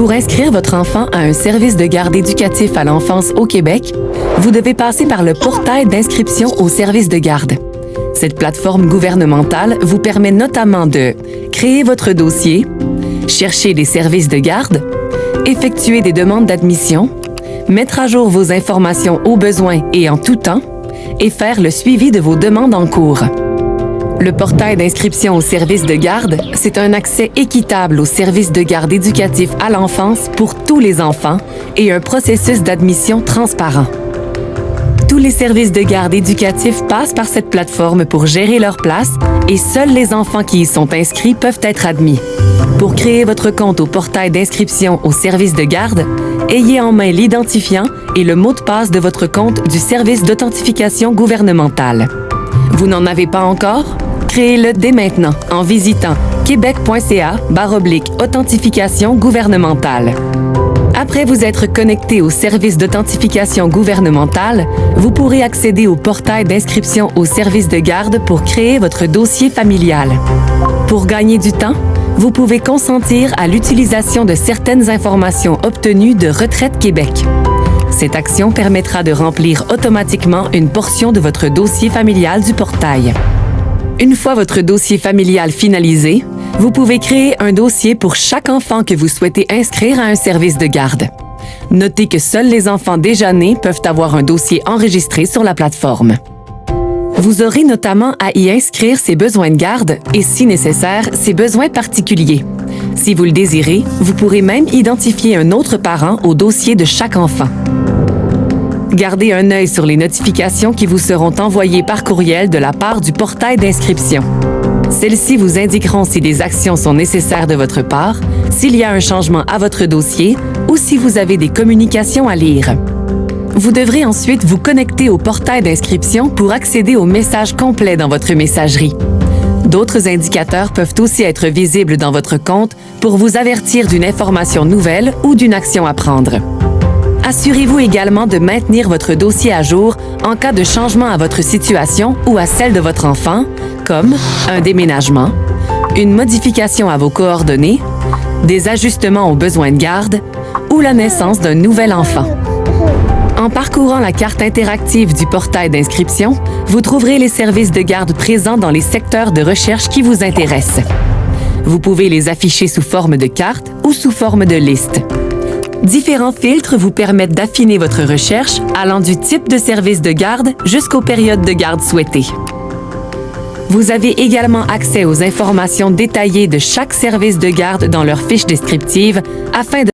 Pour inscrire votre enfant à un service de garde éducatif à l'enfance au Québec, vous devez passer par le portail d'inscription au service de garde. Cette plateforme gouvernementale vous permet notamment de créer votre dossier, chercher des services de garde, effectuer des demandes d'admission, mettre à jour vos informations au besoin et en tout temps, et faire le suivi de vos demandes en cours. Le portail d'inscription au service de garde, c'est un accès équitable au service de garde éducatif à l'enfance pour tous les enfants et un processus d'admission transparent. Tous les services de garde éducatifs passent par cette plateforme pour gérer leur place et seuls les enfants qui y sont inscrits peuvent être admis. Pour créer votre compte au portail d'inscription au service de garde, ayez en main l'identifiant et le mot de passe de votre compte du service d'authentification gouvernementale. Vous n'en avez pas encore? Créez-le dès maintenant en visitant québec.ca/authentification gouvernementale. Après vous être connecté au service d'authentification gouvernementale, vous pourrez accéder au portail d'inscription au service de garde pour créer votre dossier familial. Pour gagner du temps, vous pouvez consentir à l'utilisation de certaines informations obtenues de Retraite Québec. Cette action permettra de remplir automatiquement une portion de votre dossier familial du portail. Une fois votre dossier familial finalisé, vous pouvez créer un dossier pour chaque enfant que vous souhaitez inscrire à un service de garde. Notez que seuls les enfants déjà nés peuvent avoir un dossier enregistré sur la plateforme. Vous aurez notamment à y inscrire ses besoins de garde et, si nécessaire, ses besoins particuliers. Si vous le désirez, vous pourrez même identifier un autre parent au dossier de chaque enfant. Gardez un œil sur les notifications qui vous seront envoyées par courriel de la part du portail d'inscription. Celles-ci vous indiqueront si des actions sont nécessaires de votre part, s'il y a un changement à votre dossier ou si vous avez des communications à lire. Vous devrez ensuite vous connecter au portail d'inscription pour accéder aux messages complets dans votre messagerie. D'autres indicateurs peuvent aussi être visibles dans votre compte pour vous avertir d'une information nouvelle ou d'une action à prendre. Assurez-vous également de maintenir votre dossier à jour en cas de changement à votre situation ou à celle de votre enfant, comme un déménagement, une modification à vos coordonnées, des ajustements aux besoins de garde ou la naissance d'un nouvel enfant. En parcourant la carte interactive du portail d'inscription, vous trouverez les services de garde présents dans les secteurs de recherche qui vous intéressent. Vous pouvez les afficher sous forme de carte ou sous forme de liste. Différents filtres vous permettent d'affiner votre recherche allant du type de service de garde jusqu'aux périodes de garde souhaitées. Vous avez également accès aux informations détaillées de chaque service de garde dans leur fiche descriptive afin de